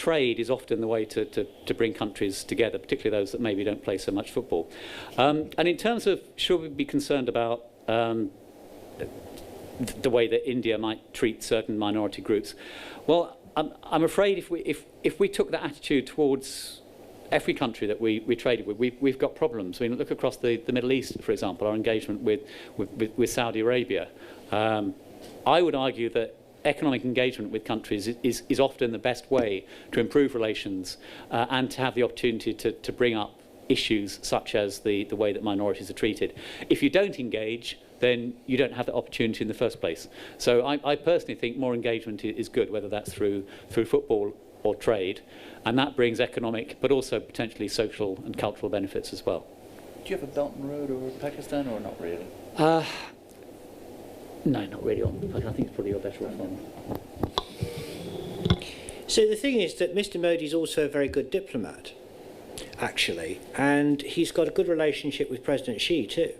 trade is often the way to bring countries together, particularly those that maybe don't play so much football. And in terms of should we be concerned about the way that India might treat certain minority groups, well, I'm afraid if we took that attitude towards every country that we traded with, we've got problems. I mean, look across the Middle East, for example, our engagement with Saudi Arabia. I would argue that economic engagement with countries is often the best way to improve relations and to have the opportunity to bring up issues such as the way that minorities are treated. If you don't engage, then you don't have that opportunity in the first place. So I personally think more engagement is good, whether that's through football or trade, and that brings economic but also potentially social and cultural benefits as well. Do you have a Belt and Road or Pakistan, or not really? No, not really. I think it's probably better off on. So the thing is that Mr. Modi is also a very good diplomat, actually, and he's got a good relationship with President Xi too.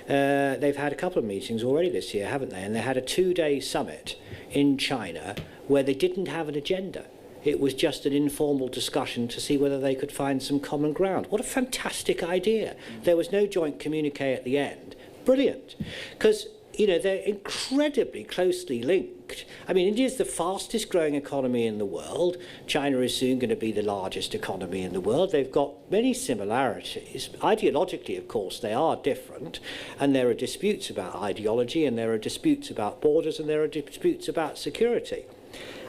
They've had a couple of meetings already this year, haven't they? And they had a 2-day summit in China where they didn't have an agenda. It was just an informal discussion to see whether they could find some common ground. What a fantastic idea. There was no joint communique at the end. Brilliant. Because, you know, they're incredibly closely linked. I mean, India is the fastest growing economy in the world. China is soon going to be the largest economy in the world. They've got many similarities. Ideologically, of course, they are different. And there are disputes about ideology, and there are disputes about borders, and there are disputes about security.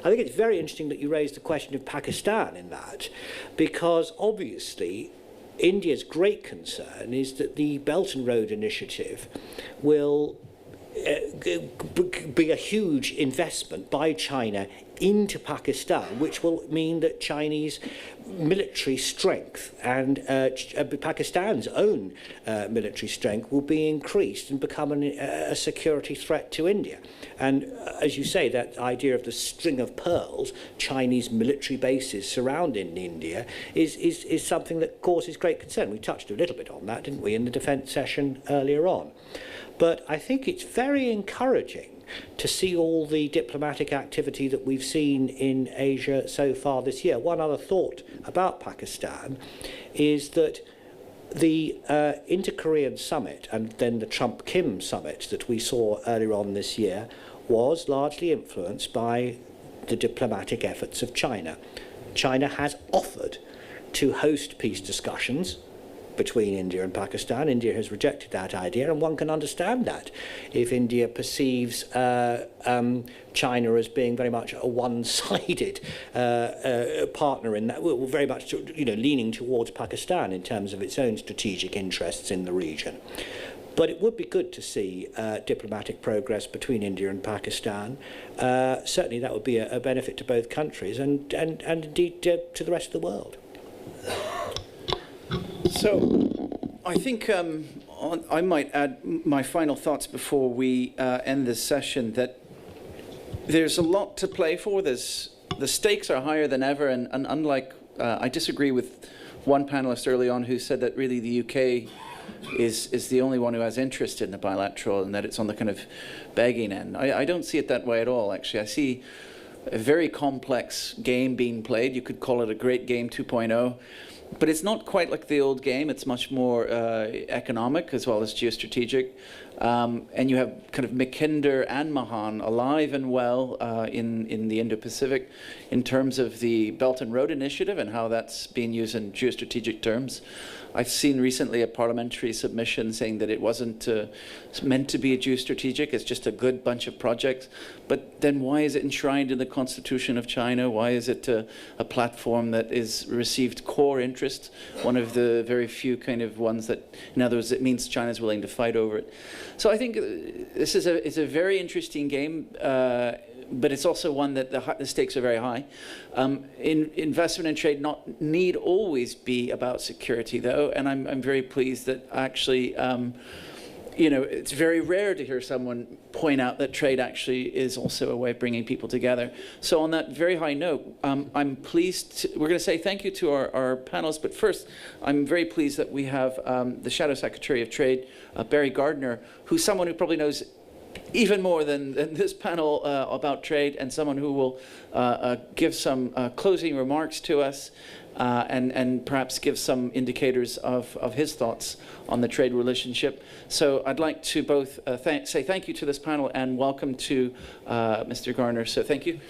I think it's very interesting that you raised the question of Pakistan in that, because obviously India's great concern is that the Belt and Road Initiative will be a huge investment by China into Pakistan, which will mean that Chinese military strength and Pakistan's own military strength will be increased and become a security threat to India. And as you say, that idea of the string of pearls, Chinese military bases surrounding India, is something that causes great concern. We touched a little bit on that, didn't we, in the defence session earlier on. But I think it's very encouraging to see all the diplomatic activity that we've seen in Asia so far this year. One other thought about Pakistan is that the Inter-Korean summit and then the Trump-Kim summit that we saw earlier on this year was largely influenced by the diplomatic efforts of China. China has offered to host peace discussions between India and Pakistan. India has rejected that idea, and one can understand that if India perceives China as being very much a one-sided partner in that, well, very much, you know, leaning towards Pakistan in terms of its own strategic interests in the region. But it would be good to see diplomatic progress between India and Pakistan. Certainly that would be a benefit to both countries and indeed to the rest of the world. So, I think I might add my final thoughts before we end this session, that there's a lot to play for. The stakes are higher than ever, and unlike, I disagree with one panelist early on who said that really the UK is the only one who has interest in the bilateral and that it's on the kind of begging end. I don't see it that way at all, actually. I see a very complex game being played. You could call it a great game 2.0. But it's not quite like the old game. It's much more economic as well as geostrategic. And you have kind of Mackinder and Mahan alive and well in the Indo-Pacific in terms of the Belt and Road Initiative and how that's being used in geostrategic terms. I've seen recently a parliamentary submission saying that it wasn't meant to be a geostrategic, it's just a good bunch of projects. But then why is it enshrined in the Constitution of China? Why is it a platform that is received core interest? One of the very few kind of ones that, in other words, it means China's willing to fight over it. So I think this is a very interesting game. But it's also one that the stakes are very high. Investment and trade need always be about security, though, and I'm very pleased that actually, you know, it's very rare to hear someone point out that trade actually is also a way of bringing people together. So on that very high note, I'm pleased. We're going to say thank you to our panelists, but first, I'm very pleased that we have the Shadow Secretary of Trade, Barry Gardner, who's someone who probably knows even more than this panel about trade, and someone who will give some closing remarks to us and perhaps give some indicators of his thoughts on the trade relationship. So I'd like to both say thank you to this panel and welcome to Mr. Garner. So thank you.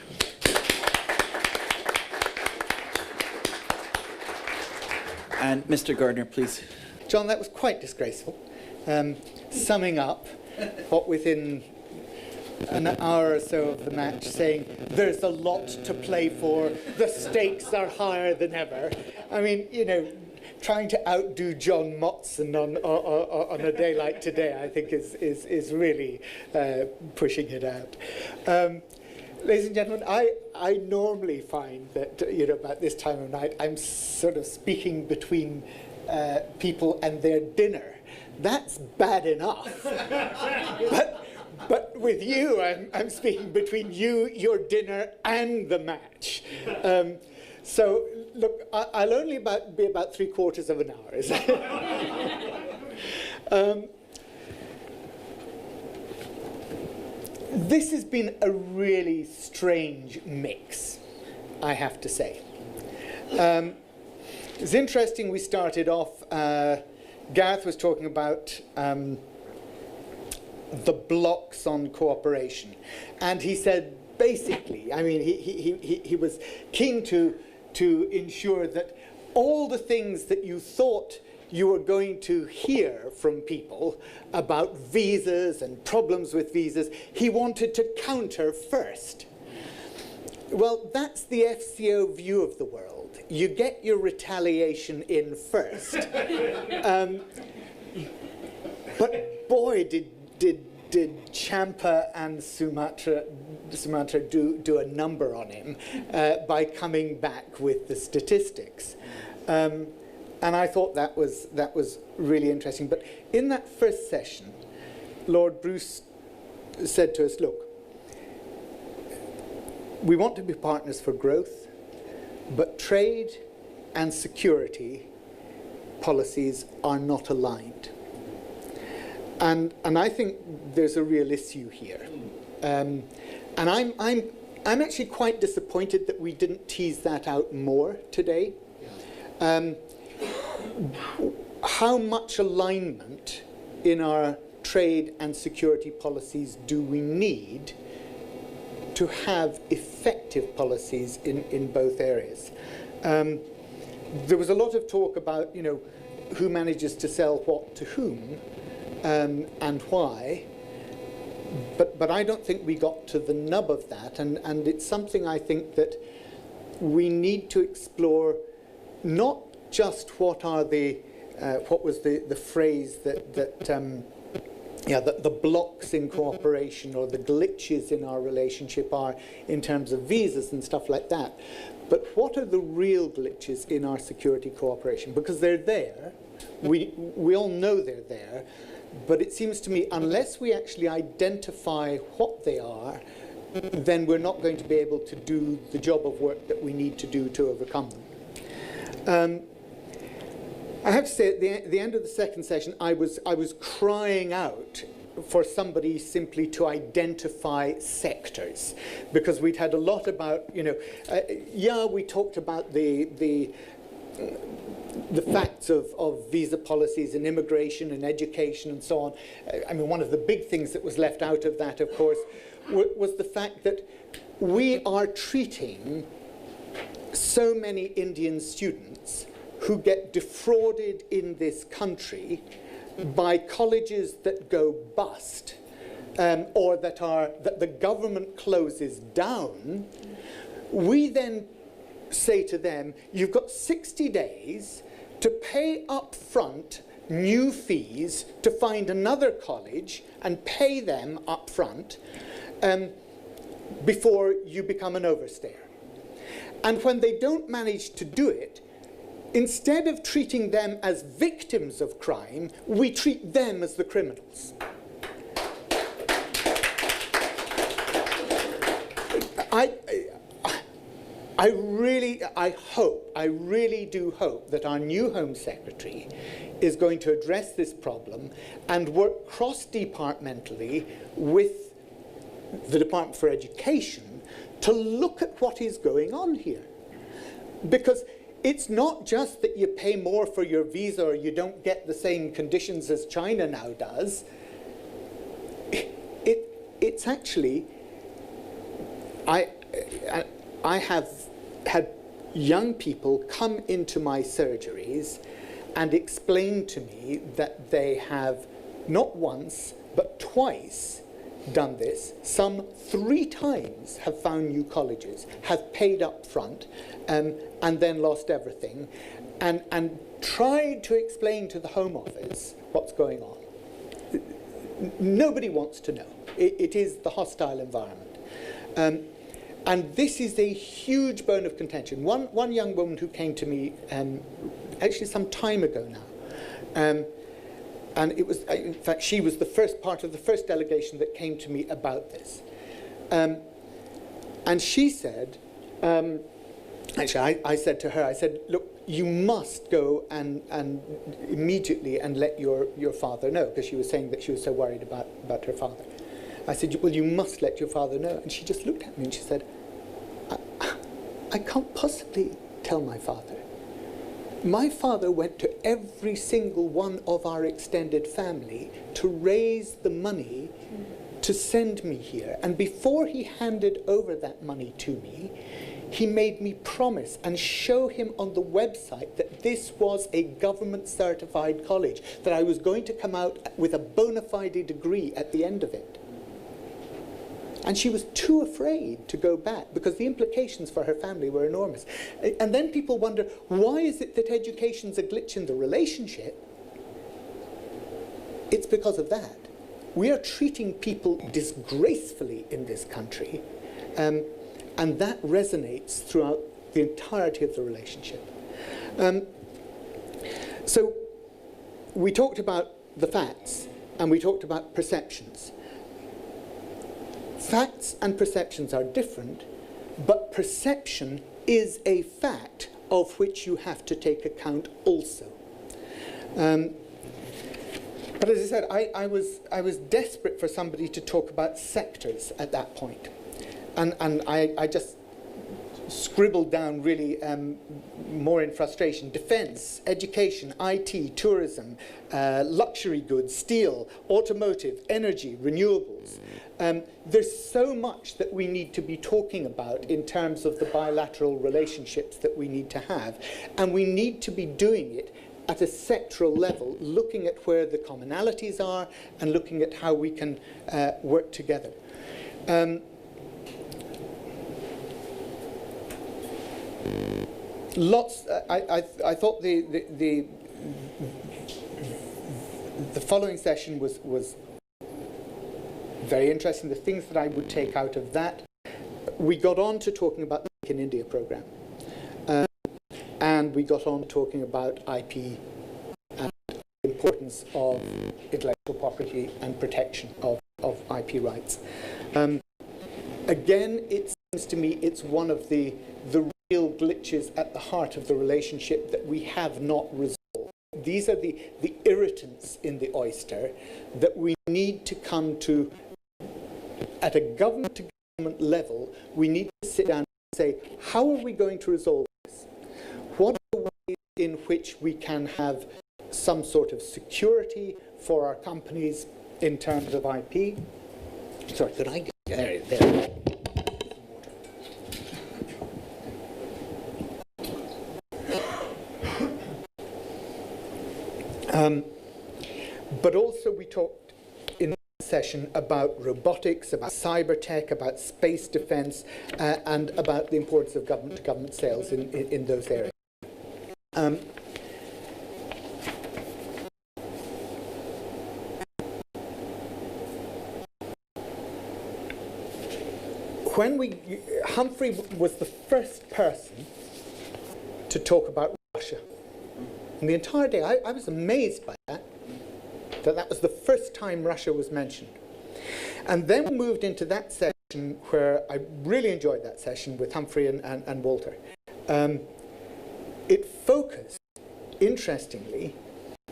And Mr. Gardner, please. John, that was quite disgraceful. Summing up what within an hour or so of the match, saying there's a lot to play for, the stakes are higher than ever. I mean, you know, trying to outdo John Motson on a day like today, I think is really pushing it out. Ladies and gentlemen, I normally find that, you know, about this time of night, I'm sort of speaking between people and their dinner. That's bad enough. But with you, I'm speaking between you, your dinner, and the match. So, look, I'll only be about 3/4 of an hour. Is that? This has been a really strange mix, I have to say. It's interesting, we started off, Gareth was talking about the blocks on cooperation. And he said, basically, I mean, he was keen to ensure that all the things that you thought you were going to hear from people about visas and problems with visas, he wanted to counter first. Well, that's the FCO view of the world. You get your retaliation in first. But boy, did Champa and Sumatra do a number on him by coming back with the statistics. And I thought that was really interesting. But in that first session, Lord Bruce said to us, look, we want to be partners for growth, but trade and security policies are not aligned. And I think there's a real issue here. And I'm actually quite disappointed that we didn't tease that out more today. How much alignment in our trade and security policies do we need to have effective policies in both areas? There was a lot of talk about, you know, who manages to sell what to whom and why, but I don't think we got to the nub of that, and it's something I think that we need to explore, not just what are the what was the phrase that the blocks in cooperation or the glitches in our relationship are in terms of visas and stuff like that, but what are the real glitches in our security cooperation? Because they're there, we all know they're there, but it seems to me unless we actually identify what they are, then we're not going to be able to do the job of work that we need to do to overcome them. I have to say, at the end of the second session, I was crying out for somebody simply to identify sectors, because we'd had a lot about, you know, we talked about the facts of visa policies and immigration and education and so on. I mean, one of the big things that was left out of that, of course, was the fact that we are treating so many Indian students who get defrauded in this country by colleges that go bust, or that the government closes down. We then say to them, you've got 60 days to pay up front new fees to find another college and pay them up front before you become an overstayer. And when they don't manage to do it, instead of treating them as victims of crime, we treat them as the criminals. I really do hope that our new Home Secretary is going to address this problem and work cross-departmentally with the Department for Education to look at what is going on here. Because it's not just that you pay more for your visa or you don't get the same conditions as China now does. It's actually, I have had young people come into my surgeries and explain to me that they have not once but twice done this. Some 3 times have found new colleges, have paid up front, and then lost everything, and tried to explain to the Home Office what's going on. Nobody wants to know. It is the hostile environment. And this is a huge bone of contention. One young woman who came to me actually some time ago now, and it was, in fact, she was the first part of the first delegation that came to me about this. And she said, actually, I said to her, I said, look, you must go and immediately and let your father know, because she was saying that she was so worried about her father. I said, well, you must let your father know. And she just looked at me and she said, I can't possibly tell my father. My father went to every single one of our extended family to raise the money to send me here. And before he handed over that money to me, he made me promise and show him on the website that this was a government-certified college, that I was going to come out with a bona fide degree at the end of it. And she was too afraid to go back because the implications for her family were enormous. And then people wonder, why is it that education's a glitch in the relationship? It's because of that. We are treating people disgracefully in this country, and that resonates throughout the entirety of the relationship. So we talked about the facts, and we talked about perceptions. Facts and perceptions are different, but perception is a fact of which you have to take account also. But as I said, I was desperate for somebody to talk about sectors at that point. And I just scribbled down really more in frustration. Defence, education, IT, tourism, luxury goods, steel, automotive, energy, renewables. There's so much that we need to be talking about in terms of the bilateral relationships that we need to have. And we need to be doing it at a sectoral level, looking at where the commonalities are and looking at how we can work together. I thought the following session was very interesting. The things that I would take out of that, we got on to talking about the Make in India program, and we got on talking about IP and the importance of intellectual property and protection of IP rights. Again, it seems to me it's one of the real glitches at the heart of the relationship that we have not resolved. These are the irritants in the oyster that we need to come to, at a government-to-government level. We need to sit down and say, how are we going to resolve this? What are the ways in which we can have some sort of security for our companies in terms of IP? Sorry, could I get there? But also we talked in this session about robotics, about cyber tech, about space defense, and about the importance of government-to-government sales in those areas. Humphrey was the first person to talk about Russia. And the entire day, I was amazed by that was the first time Russia was mentioned. And then we moved into that session where I really enjoyed that session with Humphrey and Walter. It focused, interestingly,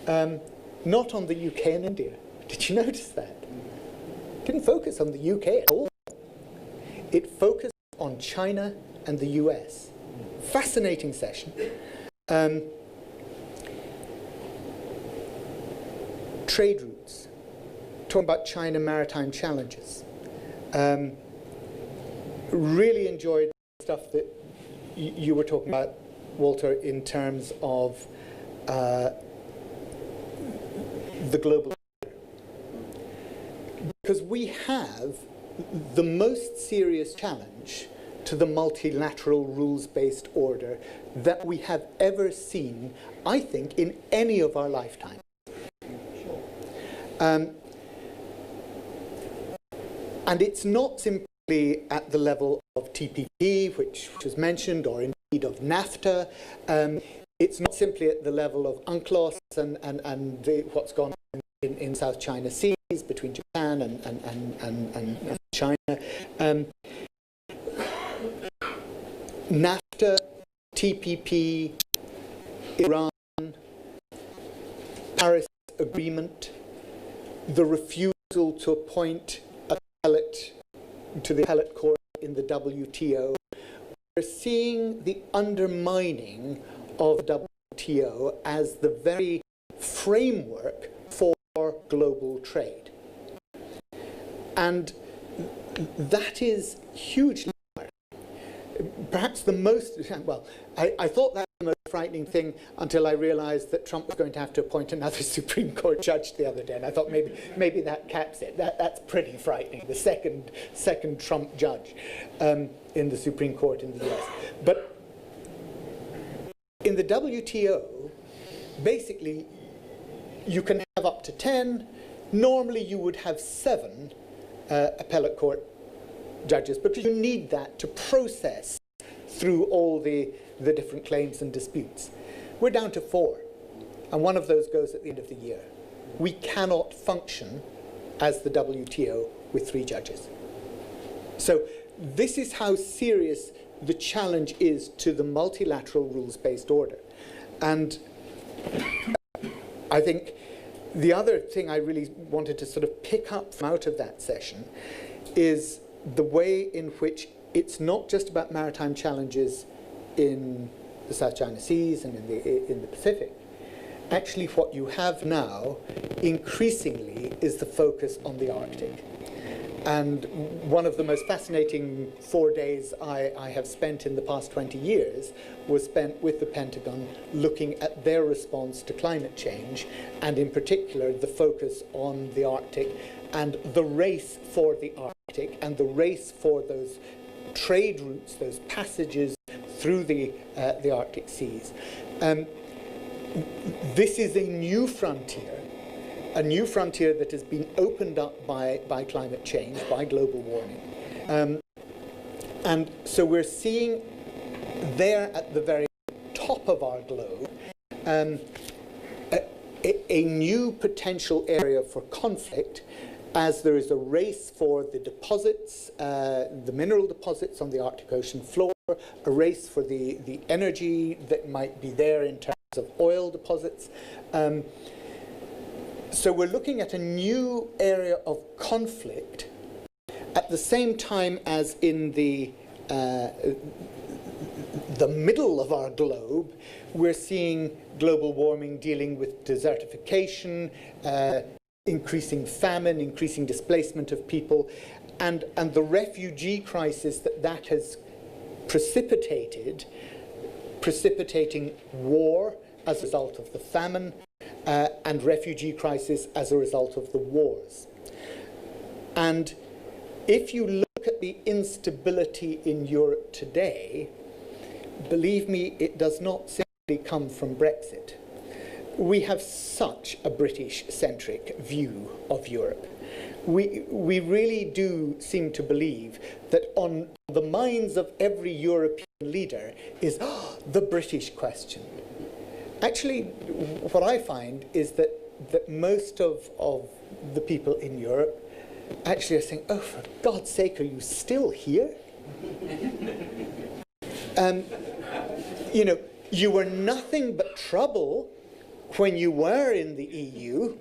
not on the UK and India. Did you notice that? It didn't focus on the UK at all. It focused on China and the US. Fascinating session. Trade routes. Talking about China maritime challenges. Really enjoyed stuff that you were talking about, Walter, in terms of the global. Because we have the most serious challenge to the multilateral rules-based order that we have ever seen, I think, in any of our lifetimes. And it's not simply at the level of TPP, which was mentioned, or indeed of NAFTA. It's not simply at the level of UNCLOS and what's gone on in South China Seas between Japan and China. NAFTA, TPP, Iran, Paris Agreement, the refusal to appoint appellate to the appellate court in the WTO. We're seeing the undermining of the WTO as the very framework for global trade. And that is hugely perhaps the most, well, I thought that was the most frightening thing until I realized that Trump was going to have to appoint another Supreme Court judge the other day, and I thought maybe that caps it. That's pretty frightening, the second Trump judge in the Supreme Court in the US. But in the WTO, basically, you can have up to 10. Normally, you would have 7 appellate court judges, because you need that to process through all the different claims and disputes. We're down to 4, and one of those goes at the end of the year. We cannot function as the WTO with 3 judges. So this is how serious the challenge is to the multilateral rules-based order. And I think the other thing I really wanted to sort of pick up from out of that session is the way in which it's not just about maritime challenges in the South China Seas and in the Pacific. Actually, what you have now, increasingly, is the focus on the Arctic. And one of the most fascinating 4 days I have spent in the past 20 years was spent with the Pentagon looking at their response to climate change, and in particular, the focus on the Arctic and the race for the Arctic and the race for those trade routes, those passages through the Arctic seas. This is a new frontier that has been opened up by climate change, by global warming. And so we're seeing there at the very top of our globe a new potential area for conflict, as there is a race for the deposits, the mineral deposits on the Arctic Ocean floor, a race for the energy that might be there in terms of oil deposits. So we're looking at a new area of conflict at the same time as in the middle of our globe, we're seeing global warming dealing with desertification, increasing famine, increasing displacement of people, and the refugee crisis that has precipitating war as a result of the famine, and refugee crisis as a result of the wars. And if you look at the instability in Europe today, believe me, it does not simply come from Brexit. We have such a British-centric view of Europe. We really do seem to believe that on the minds of every European leader is the British question. Actually, what I find is that most of the people in Europe actually are saying, oh, for God's sake, are you still here? You know, you were nothing but trouble when you were in the EU.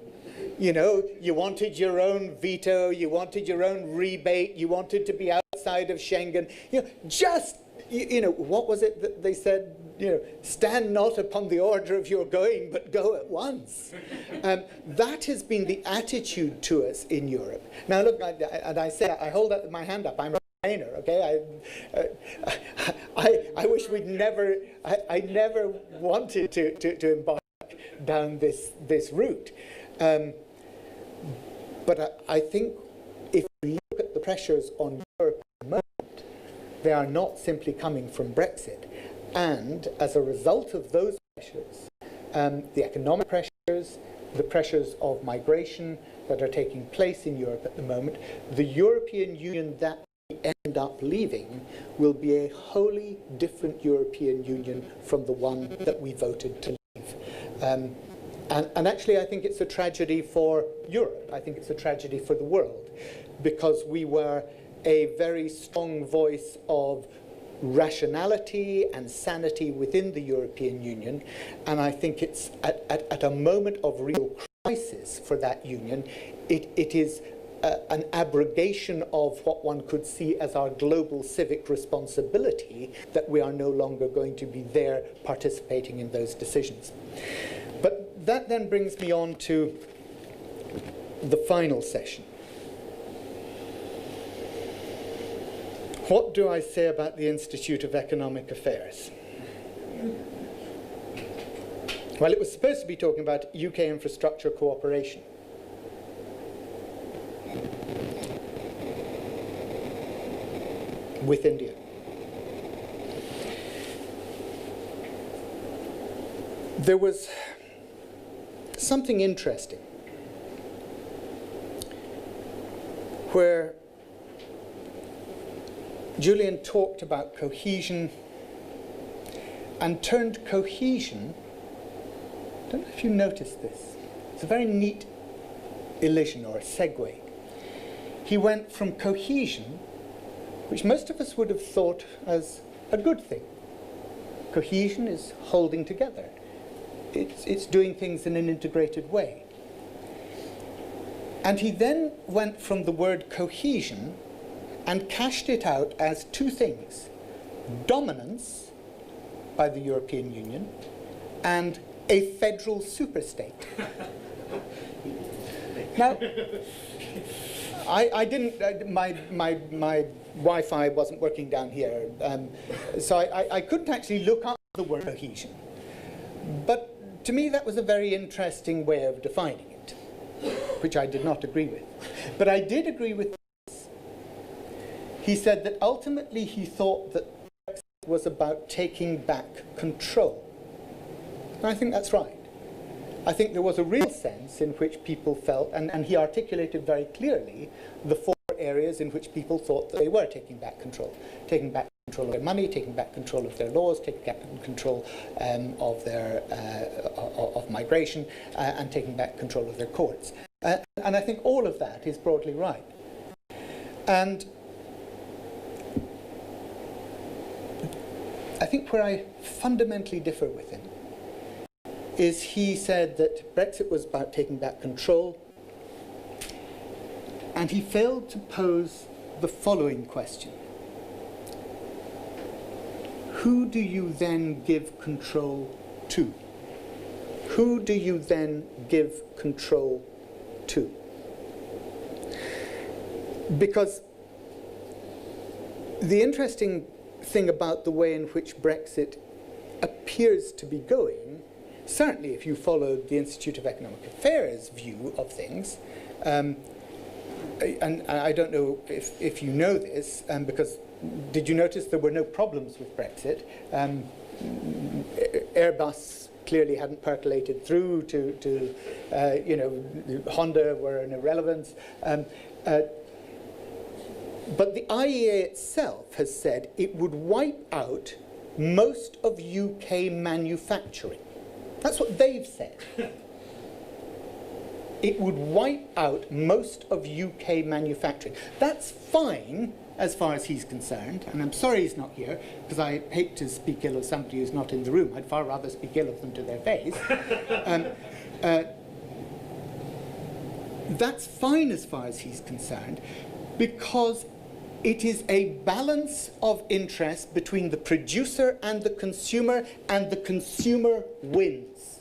You know, you wanted your own veto, you wanted your own rebate, you wanted to be outside outside of Schengen. You know, just, you know, what was it that they said? You know, stand not upon the order of your going, but go at once. That has been the attitude to us in Europe. Now, look, I hold up my hand up. I'm a Remainer, okay? I wish we'd never. I never wanted to embark down this route. But I think if we look at the pressures on Europe at the moment, they are not simply coming from Brexit. And as a result of those pressures, the economic pressures, the pressures of migration that are taking place in Europe at the moment, the European Union that we end up leaving will be a wholly different European Union from the one that we voted to leave. And actually, I think it's a tragedy for Europe. I think it's a tragedy for the world, because we were a very strong voice of rationality and sanity within the European Union, and I think it's at a moment of real crisis for that union. It is an abrogation of what one could see as our global civic responsibility, that we are no longer going to be there participating in those decisions. But that then brings me on to the final session. What do I say about the Institute of Economic Affairs? Well, it was supposed to be talking about UK infrastructure cooperation. With India. There was something interesting where Julian talked about cohesion and turned cohesion. I don't know if you noticed this. It's a very neat elision or a segue. He went from cohesion, which most of us would have thought as a good thing. Cohesion is holding together. It's doing things in an integrated way. And he then went from the word cohesion and cashed it out as two things: dominance by the European Union and a federal superstate. Now, I didn't, my Wi-Fi wasn't working down here, so I couldn't actually look up the word cohesion. But to me, that was a very interesting way of defining it, which I did not agree with. But I did agree with this. He said that ultimately he thought that Brexit was about taking back control. And I think that's right. I think there was a real sense in which people felt, and he articulated very clearly the four areas in which people thought that they were taking back control. Taking back control of their money, taking back control of their laws, taking back control of their of migration, and taking back control of their courts. And I think all of that is broadly right. And I think where I fundamentally differ with him is he said that Brexit was about taking back control, and he failed to pose the following question. Who do you then give control to? Who do you then give control to? Because the interesting thing about the way in which Brexit appears to be going, certainly if you followed the Institute of Economic Affairs view of things, and I don't know if you know this, because did you notice there were no problems with Brexit? Airbus clearly hadn't percolated through to you know, Honda were an irrelevance. But the IEA itself has said it would wipe out most of UK manufacturing. That's what they've said. It would wipe out most of UK manufacturing. That's fine as far as he's concerned, and I'm sorry he's not here, because I hate to speak ill of somebody who's not in the room. I'd far rather speak ill of them to their face. That's fine as far as he's concerned, because It is a balance of interest between the producer and the consumer wins.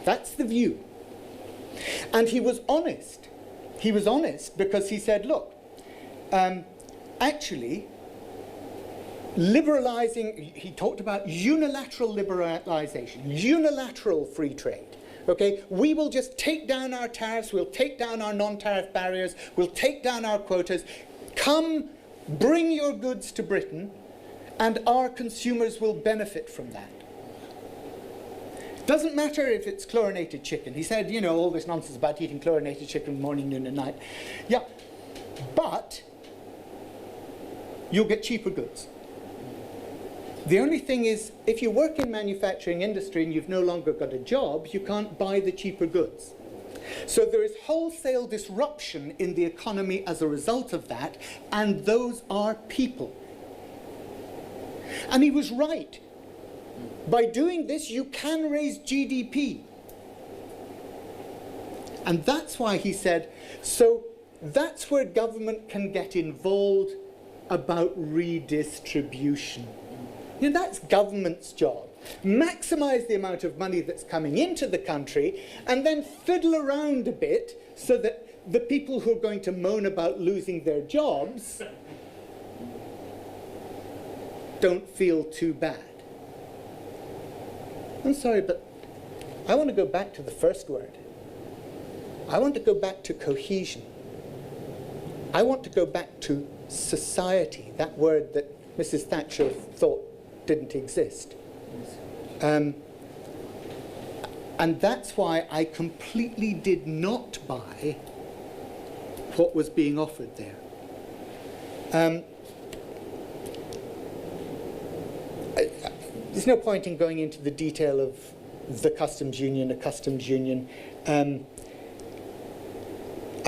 That's the view. And he was honest. He was honest because he said, look, actually, liberalizing, he talked about unilateral liberalization, unilateral free trade. Okay, we will just take down our tariffs, we'll take down our non-tariff barriers, we'll take down our quotas. Come, bring your goods to Britain, and our consumers will benefit from that. Doesn't matter if it's chlorinated chicken. He said, you know, all this nonsense about eating chlorinated chicken morning, noon, and night. Yeah, but you'll get cheaper goods. The only thing is, if you work in manufacturing industry and you've no longer got a job, you can't buy the cheaper goods. So there is wholesale disruption in the economy as a result of that, and those are people. And he was right. By doing this, you can raise GDP. And that's why he said, so that's where government can get involved about redistribution. You know, that's government's job. Maximize the amount of money that's coming into the country and then fiddle around a bit so that the people who are going to moan about losing their jobs don't feel too bad. I'm sorry, but I want to go back to the first word. I want to go back to cohesion. I want to go back to society, that word that Mrs. Thatcher thought didn't exist. And that's why I completely did not buy what was being offered there. There's no point in going into the detail of the customs union, a customs union. I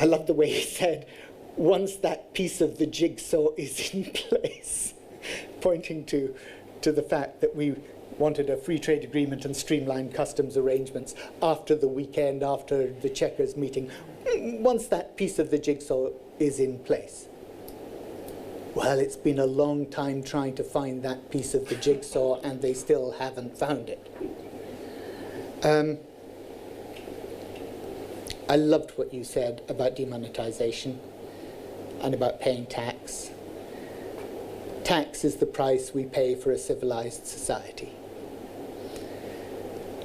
love the way he said, once that piece of the jigsaw is in place, pointing to the fact that we wanted a free trade agreement and streamlined customs arrangements after the weekend, after the Chequers meeting, once that piece of the jigsaw is in place. Well, it's been a long time trying to find that piece of the jigsaw, and they still haven't found it. I loved what you said about demonetization and about paying tax. Tax is the price we pay for a civilized society.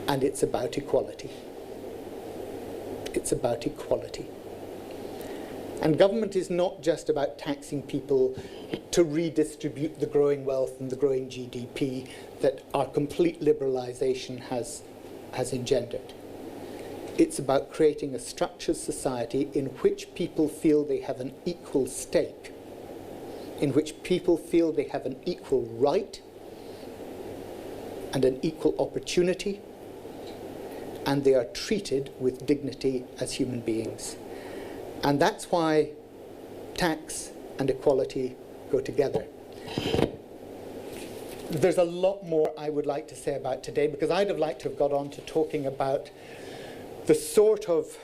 And it's about equality. It's about equality. And government is not just about taxing people to redistribute the growing wealth and the growing GDP that our complete liberalization has engendered. It's about creating a structured society in which people feel they have an equal stake, in which people feel they have an equal right and an equal opportunity, and they are treated with dignity as human beings. And that's why tax and equality go together. There's a lot more I would like to say about today, because I'd have liked to have got on to talking about the sort of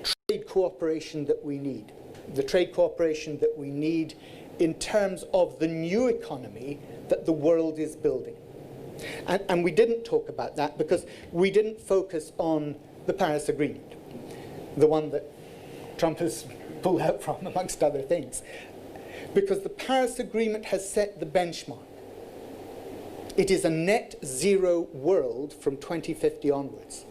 trade cooperation that we need. The trade cooperation that we need in terms of the new economy that the world is building. And we didn't talk about that because we didn't focus on the Paris Agreement, the one that Trump has pulled out from, amongst other things. Because the Paris Agreement has set the benchmark. It is a net zero world from 2050 onwards.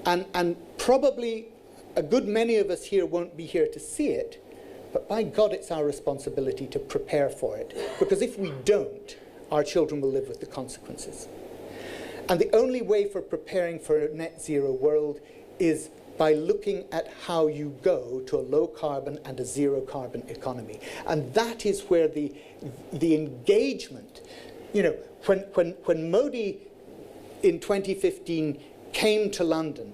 And probably a good many of us here won't be here to see it, but by God, it's our responsibility to prepare for it. Because if we don't, our children will live with the consequences. And the only way for preparing for a net zero world is by looking at how you go to a low carbon and a zero carbon economy. And that is where the engagement, you know, when Modi in 2015 came to London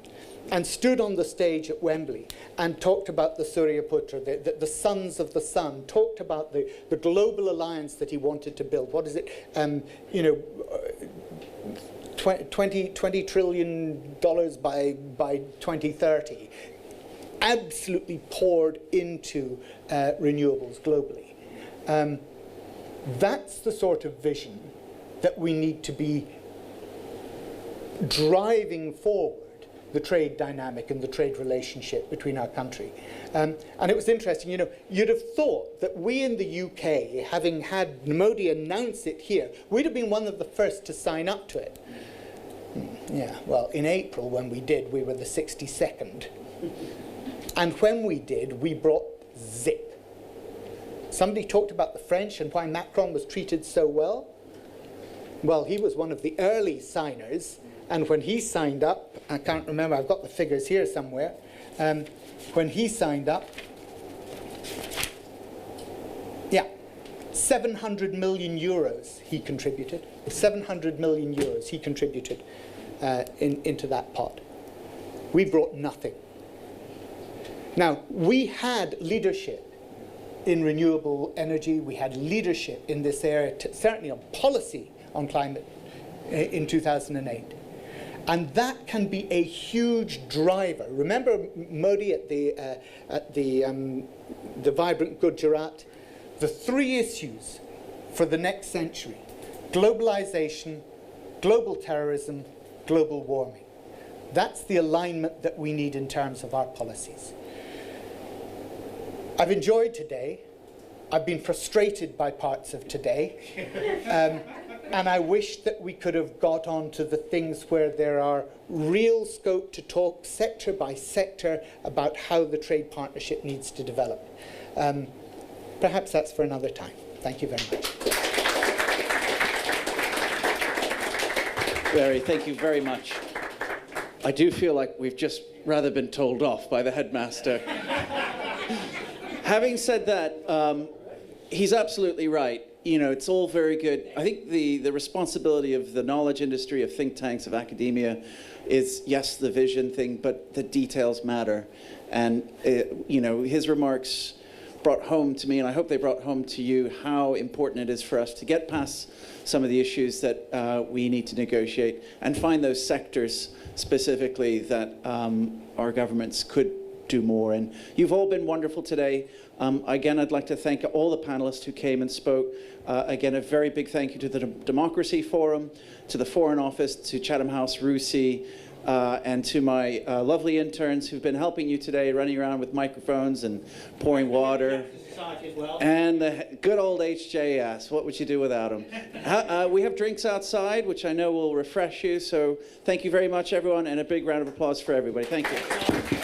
and stood on the stage at Wembley and talked about the Suryaputra, the sons of the sun, talked about the global alliance that he wanted to build. What is it? You know, $20 trillion by 2030, absolutely poured into renewables globally. That's the sort of vision that we need to be driving forward the trade dynamic and the trade relationship between our country. And it was interesting, you know, you'd have thought that we in the UK, having had Modi announce it here, we'd have been one of the first to sign up to it. Yeah, well, in April when we did, we were the 62nd. And when we did, we brought zip. Somebody talked about the French and why Macron was treated so well. Well, he was one of the early signers, and when he signed up, I can't remember, I've got the figures here somewhere, when he signed up, 700 million euros he contributed. 700 million euros he contributed into that pot. We brought nothing. Now, we had leadership in renewable energy, we had leadership in this area, certainly on policy on climate in 2008. And that can be a huge driver. Remember Modi at the Vibrant Gujarat? The three issues for the next century: globalization, global terrorism, global warming. That's the alignment that we need in terms of our policies. I've enjoyed today. I've been frustrated by parts of today. And I wish that we could have got on to the things where there are real scope to talk sector by sector about how the trade partnership needs to develop. Perhaps that's for another time. Thank you very much. Barry, thank you very much. I do feel like we've just rather been told off by the headmaster. Having said that, he's absolutely right. You know, it's all very good. I think the responsibility of the knowledge industry, of think tanks, of academia is, yes, the vision thing, but the details matter. And, you know, his remarks brought home to me, and I hope they brought home to you, how important it is for us to get past some of the issues that we need to negotiate and find those sectors specifically that our governments could do more. And you've all been wonderful today. Again, I'd like to thank all the panelists who came and spoke. Again, a very big thank you to the Democracy Forum, to the Foreign Office, to Chatham House, RUSI, and to my lovely interns who've been helping you today, running around with microphones and pouring water. And the good old HJS, what would you do without them? We have drinks outside, which I know will refresh you. So thank you very much, everyone, and a big round of applause for everybody. Thank you.